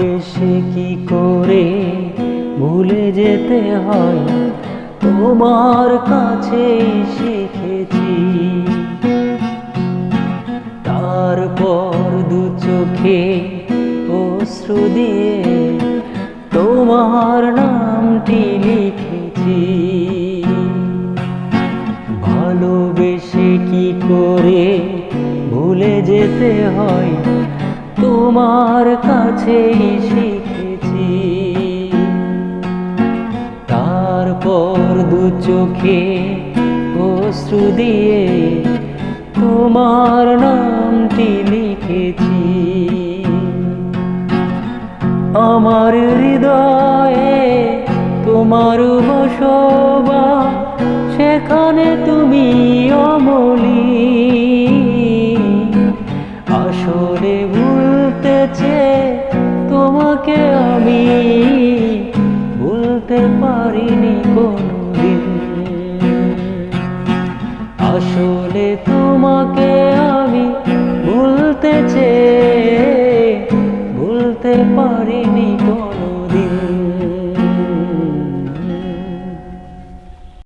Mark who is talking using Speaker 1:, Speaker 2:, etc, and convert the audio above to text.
Speaker 1: ভালোবেসে কি করে ভুলে যেতে হয়, তোমার কাছে শিখেছি। তারপর দু চোখে অশ্রু দিয়ে তোমার নামটি লিখেছি। ভালোবেসে কি করে ভুলে যেতে হয়, তোমার কাছেই শিখেছি। তারপর দু চোখে অশ্রু দিয়ে তোমার নামটি লিখেছি। আমার হৃদয়ে তোমার বসবাস,